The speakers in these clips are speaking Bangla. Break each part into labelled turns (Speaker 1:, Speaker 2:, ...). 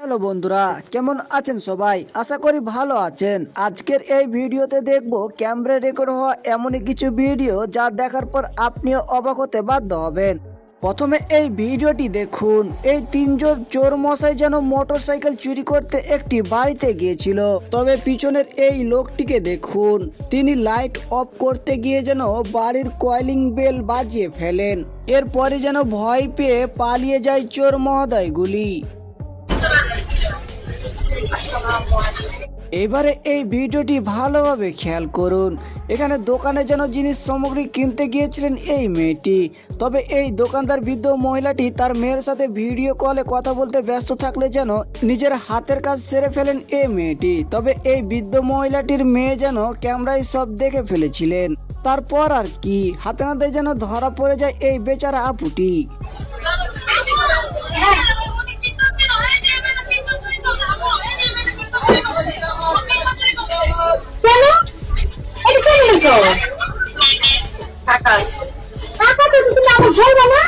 Speaker 1: হ্যালো বন্ধুরা, কেমন আছেন সবাই? আশা করি ভালো আছেন। আজকের এই ভিডিওতে দেখব ক্যামেরা রেকর্ড হওয়া এমনই কিছু ভিডিও যা দেখার পর আপনিও অবাক হতে বাধ্য হবেন। প্রথমে এই ভিডিওটি দেখুন। এই তিনজন চোর মশাই যেন মোটরসাইকেল চুরি করতে একটি বাড়িতে গিয়েছিল। তবে পিছনের এই লোকটিকে দেখুন, তিনি লাইট অফ করতে গিয়ে যেন বাড়ির কলিং বেল বাজিয়ে ফেলেন। এরপরে যেন ভয় পেয়ে পালিয়ে যায় চোর মহোদয়গুলি। এবারে এই ভিডিওটি ভালোভাবে খেয়াল করুন। এখানে দোকানে যেন জিনিস সামগ্রী কিনতে গিয়েছিলেন এই মেয়েটি। তবে এই দোকানদার বৃদ্ধ মহিলাটি তার মেয়ের সাথে ভিডিও কলে কথা বলতে ব্যস্ত থাকলে যেন নিজের হাতের কাজ সেরে ফেলেন এই মেয়েটি। তবে এই বৃদ্ধ মহিলাটির মেয়ে যেন ক্যামেরায় সব দেখে ফেলেছিলেন। তারপর আর কি, হাতে নাতে যেন ধরা পড়ে যায় এই বেচারা আপুটি।
Speaker 2: কেন এটা কেন নিছো টাকা টাকা তো তুমি আমার ধরবে না।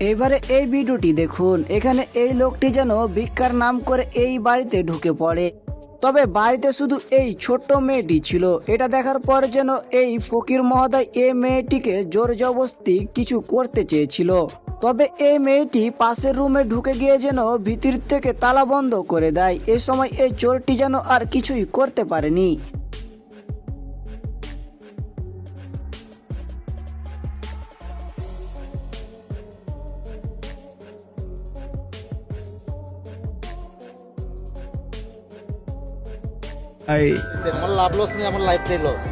Speaker 1: এবারে এই ভিডিওটি দেখুন। এখানে এই লোকটি যেন ভিক্ষার নাম করে এই বাড়িতে ঢুকে পড়ে। তবে বাড়িতে শুধু এই ছোট্ট মেয়েটি ছিল। এটা দেখার পর যেন এই ফকির মহোদয় এই মেয়েটিকে জোর জবরদস্তি কিছু করতে চেয়েছিল। তবে এই মেয়েটি পাশের রুমে ঢুকে গিয়ে যেন ভিতর থেকে তালা বন্ধ করে দেয়। এই সময় এই চোরটি যেন আর কিছুই করতে পারেনি।
Speaker 3: আমার লাভ লস নেই, আমার লাইফটাই লস।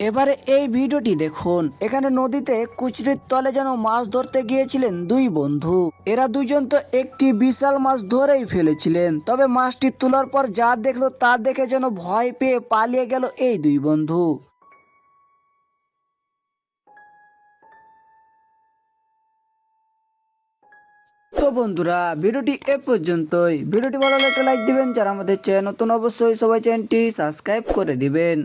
Speaker 1: এবারে এই ভিডিওটি দেখুন। এখানে নদীতে কুচরির তলে যেন মাছ ধরতে গিয়েছিলেন দুই বন্ধু। এরা দুজন তো একটি বিশাল মাছ ধরেই ফেলেছিলেন। তবে মাছটি তোলার পর যা দেখলো তা দেখে যেন ভয় পেয়ে পালিয়ে গেল এই দুই বন্ধু। তো বন্ধুরা, ভিডিওটি এ পর্যন্তই। ভিডিওটি ভালো লাগলে লাইক দিবেন, যারা আমাদের চ্যানেল নতুন অবশ্যই সবাই চ্যানেলটি সাবস্ক্রাইব করে দিবেন।